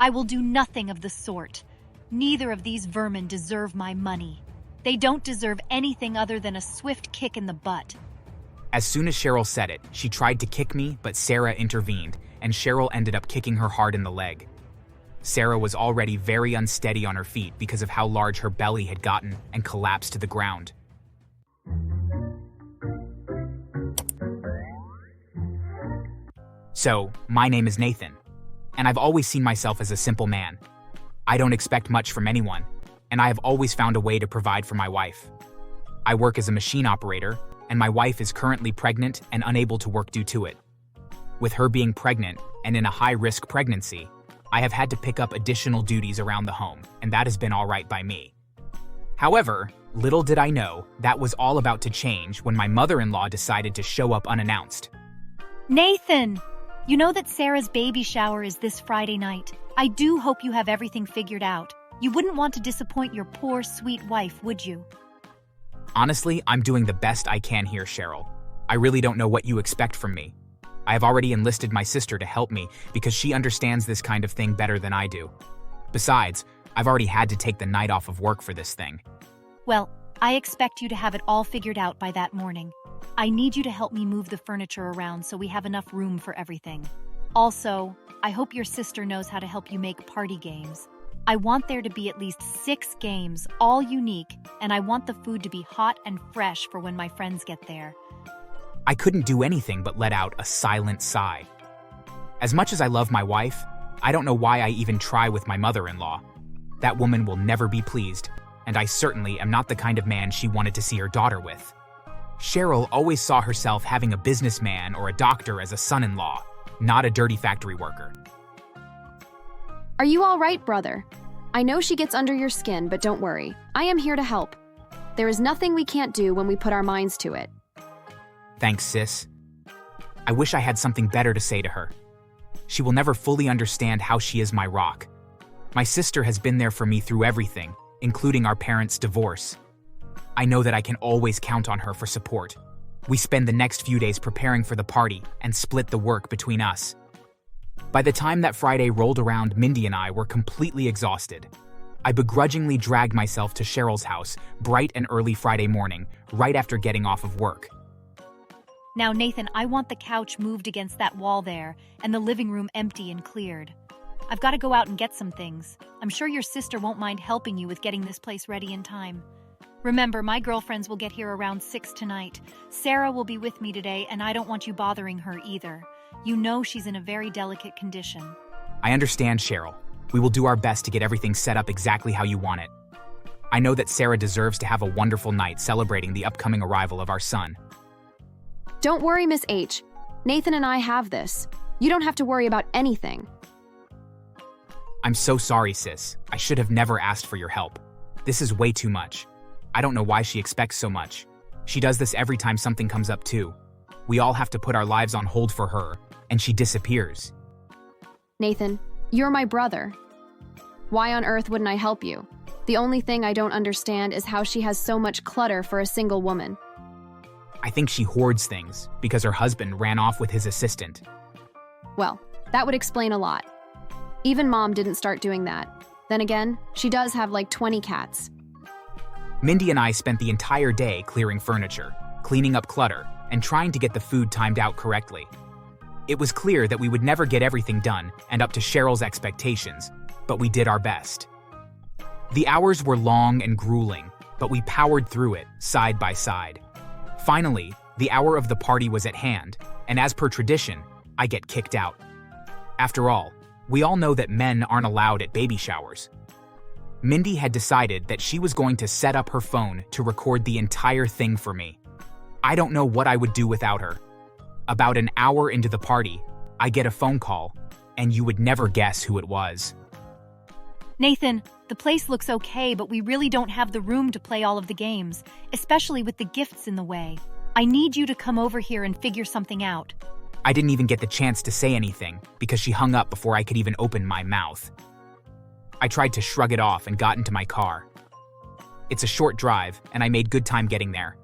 I will do nothing of the sort. Neither of these vermin deserve my money. They don't deserve anything other than a swift kick in the butt. As soon as Cheryl said it, she tried to kick me, but Sarah intervened, and Cheryl ended up kicking her hard in the leg. Sarah was already very unsteady on her feet because of how large her belly had gotten and collapsed to the ground. So, my name is Nathan, and I've always seen myself as a simple man. I don't expect much from anyone, and I have always found a way to provide for my wife. I work as a machine operator, and my wife is currently pregnant and unable to work due to it. With her being pregnant and in a high-risk pregnancy, I have had to pick up additional duties around the home, and that has been all right by me. However, little did I know that was all about to change when my mother-in-law decided to show up unannounced. Nathan! You know that Sarah's baby shower is this Friday night. I do hope you have everything figured out. You wouldn't want to disappoint your poor, sweet wife, would you? Honestly, I'm doing the best I can here, Cheryl. I really don't know what you expect from me. I have already enlisted my sister to help me because she understands this kind of thing better than I do. Besides, I've already had to take the night off of work for this thing. Well, I expect you to have it all figured out by that morning. I need you to help me move the furniture around so we have enough room for everything. Also, I hope your sister knows how to help you make party games. I want there to be at least 6 games, all unique, and I want the food to be hot and fresh for when my friends get there. I couldn't do anything but let out a silent sigh. As much as I love my wife, I don't know why I even try with my mother-in-law. That woman will never be pleased, and I certainly am not the kind of man she wanted to see her daughter with. Cheryl always saw herself having a businessman or a doctor as a son-in-law, not a dirty factory worker. Are you all right, brother? I know she gets under your skin, but don't worry. I am here to help. There is nothing we can't do when we put our minds to it. Thanks, sis. I wish I had something better to say to her. She will never fully understand how she is my rock. My sister has been there for me through everything, including our parents' divorce. I know that I can always count on her for support. We spend the next few days preparing for the party and split the work between us. By the time that Friday rolled around, Mindy and I were completely exhausted. I begrudgingly dragged myself to Cheryl's house bright and early Friday morning, right after getting off of work. Now, Nathan, I want the couch moved against that wall there and the living room empty and cleared. I've got to go out and get some things. I'm sure your sister won't mind helping you with getting this place ready in time. Remember, my girlfriends will get here around 6 tonight. Sarah will be with me today, and I don't want you bothering her either. You know she's in a very delicate condition. I understand, Cheryl. We will do our best to get everything set up exactly how you want it. I know that Sarah deserves to have a wonderful night celebrating the upcoming arrival of our son. Don't worry, Miss H. Nathan and I have this. You don't have to worry about anything. I'm so sorry, sis. I should have never asked for your help. This is way too much. I don't know why she expects so much. She does this every time something comes up too. We all have to put our lives on hold for her, and she disappears. Nathan, you're my brother. Why on earth wouldn't I help you? The only thing I don't understand is how she has so much clutter for a single woman. I think she hoards things because her husband ran off with his assistant. Well, that would explain a lot. Even Mom didn't start doing that. Then again, she does have like 20 cats. Mindy and I spent the entire day clearing furniture, cleaning up clutter, and trying to get the food timed out correctly. It was clear that we would never get everything done and up to Cheryl's expectations, but we did our best. The hours were long and grueling, but we powered through it, side by side. Finally, the hour of the party was at hand, and as per tradition, I get kicked out. After all, we all know that men aren't allowed at baby showers. Mindy had decided that she was going to set up her phone to record the entire thing for me. I don't know what I would do without her. About an hour into the party, I get a phone call, and you would never guess who it was. Nathan, the place looks okay, but we really don't have the room to play all of the games, especially with the gifts in the way. I need you to come over here and figure something out. I didn't even get the chance to say anything because she hung up before I could even open my mouth. I tried to shrug it off and got into my car. It's a short drive, and I made good time getting there.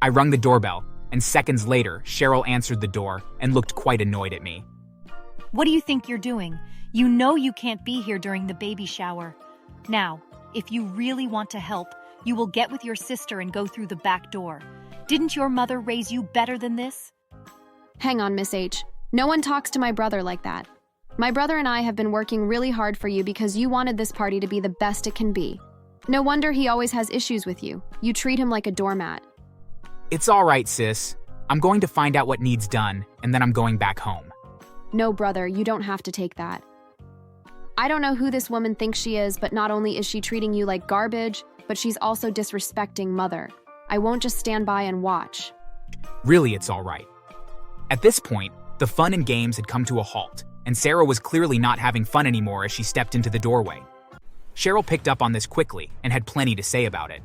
I rung the doorbell, and seconds later, Cheryl answered the door and looked quite annoyed at me. What do you think you're doing? You know you can't be here during the baby shower. Now, if you really want to help, you will get with your sister and go through the back door. Didn't your mother raise you better than this? Hang on, Miss H. No one talks to my brother like that. My brother and I have been working really hard for you because you wanted this party to be the best it can be. No wonder he always has issues with you. You treat him like a doormat. It's all right, sis. I'm going to find out what needs done, and then I'm going back home. No, brother, you don't have to take that. I don't know who this woman thinks she is, but not only is she treating you like garbage, but she's also disrespecting Mother. I won't just stand by and watch. Really, it's all right. At this point, the fun and games had come to a halt, and Sarah was clearly not having fun anymore as she stepped into the doorway. Cheryl picked up on this quickly and had plenty to say about it.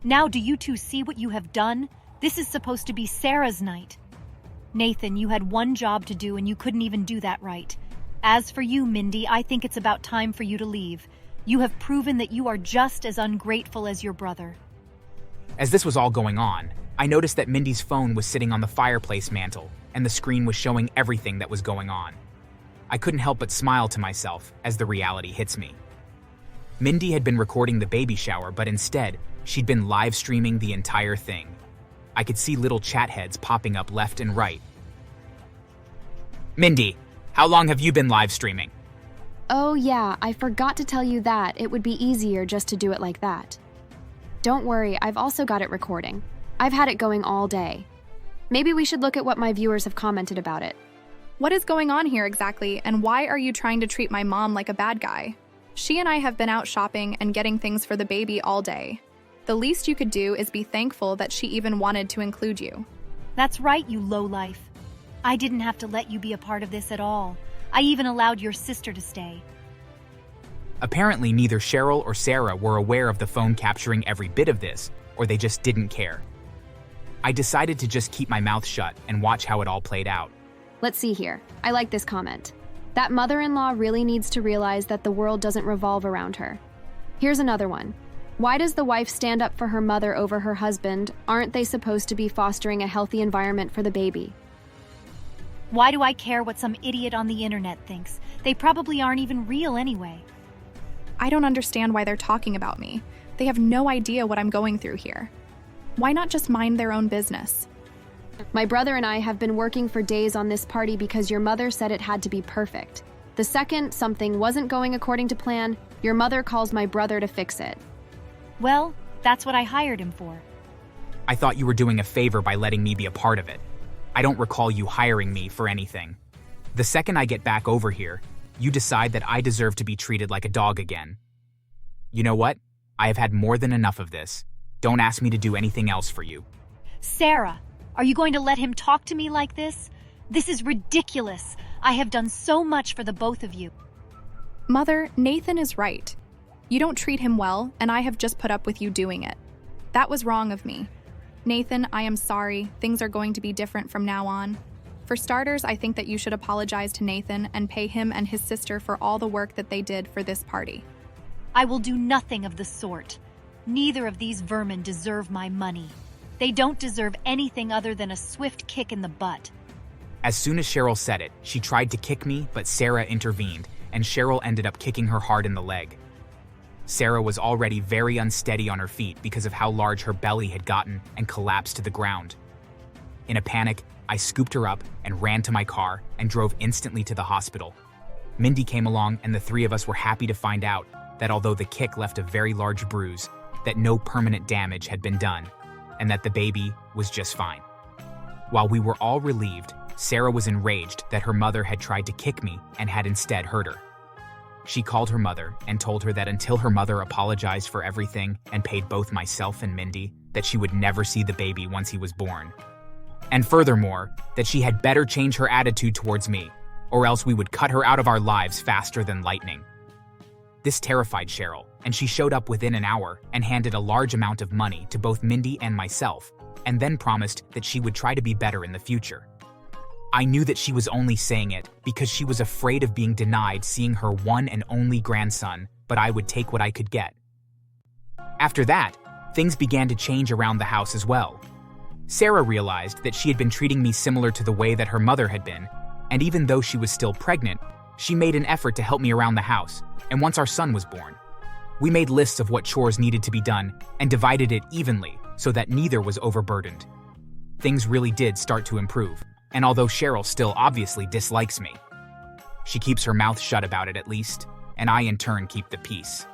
Now do you two see what you have done? This is supposed to be Sarah's night. Nathan, you had one job to do and you couldn't even do that right. As for you, Mindy, I think it's about time for you to leave. You have proven that you are just as ungrateful as your brother. As this was all going on, I noticed that Mindy's phone was sitting on the fireplace mantle, and the screen was showing everything that was going on. I couldn't help but smile to myself as the reality hits me. Mindy had been recording the baby shower, but instead, she'd been live streaming the entire thing. I could see little chat heads popping up left and right. Mindy, how long have you been live streaming? Oh yeah, I forgot to tell you that. It would be easier just to do it like that. Don't worry, I've also got it recording. I've had it going all day. Maybe we should look at what my viewers have commented about it. What is going on here exactly, and why are you trying to treat my mom like a bad guy? She and I have been out shopping and getting things for the baby all day. The least you could do is be thankful that she even wanted to include you. That's right, you lowlife. I didn't have to let you be a part of this at all. I even allowed your sister to stay. Apparently, neither Cheryl or Sarah were aware of the phone capturing every bit of this, or they just didn't care. I decided to just keep my mouth shut and watch how it all played out. Let's see here. I like this comment. That mother-in-law really needs to realize that the world doesn't revolve around her. Here's another one. Why does the wife stand up for her mother over her husband? Aren't they supposed to be fostering a healthy environment for the baby? Why do I care what some idiot on the internet thinks? They probably aren't even real anyway. I don't understand why they're talking about me. They have no idea what I'm going through here. Why not just mind their own business? My brother and I have been working for days on this party because your mother said it had to be perfect. The second something wasn't going according to plan, your mother calls my brother to fix it. Well, that's what I hired him for. I thought you were doing a favor by letting me be a part of it. I don't recall you hiring me for anything. The second I get back over here, you decide that I deserve to be treated like a dog again. You know what? I have had more than enough of this. Don't ask me to do anything else for you. Sarah, are you going to let him talk to me like this? This is ridiculous. I have done so much for the both of you. Mother, Nathan is right. You don't treat him well, and I have just put up with you doing it. That was wrong of me. Nathan, I am sorry. Things are going to be different from now on. For starters, I think that you should apologize to Nathan and pay him and his sister for all the work that they did for this party. I will do nothing of the sort. Neither of these vermin deserve my money. They don't deserve anything other than a swift kick in the butt. As soon as Cheryl said it, she tried to kick me, but Sarah intervened, and Cheryl ended up kicking her hard in the leg. Sarah was already very unsteady on her feet because of how large her belly had gotten and collapsed to the ground. In a panic, I scooped her up and ran to my car and drove instantly to the hospital. Mindy came along, and the three of us were happy to find out that although the kick left a very large bruise, that no permanent damage had been done, and that the baby was just fine. While we were all relieved, Sarah was enraged that her mother had tried to kick me and had instead hurt her. She called her mother and told her that until her mother apologized for everything and paid both myself and Mindy, that she would never see the baby once he was born. And furthermore, that she had better change her attitude towards me, or else we would cut her out of our lives faster than lightning. This terrified Cheryl, and she showed up within an hour and handed a large amount of money to both Mindy and myself, and then promised that she would try to be better in the future. I knew that she was only saying it because she was afraid of being denied seeing her one and only grandson, but I would take what I could get. After that, things began to change around the house as well. Sarah realized that she had been treating me similar to the way that her mother had been, And even though she was still pregnant, she made an effort to help me around the house, and once our son was born, we made lists of what chores needed to be done and divided it evenly so that neither was overburdened. Things really did start to improve, and although Cheryl still obviously dislikes me, she keeps her mouth shut about it at least, and I in turn keep the peace.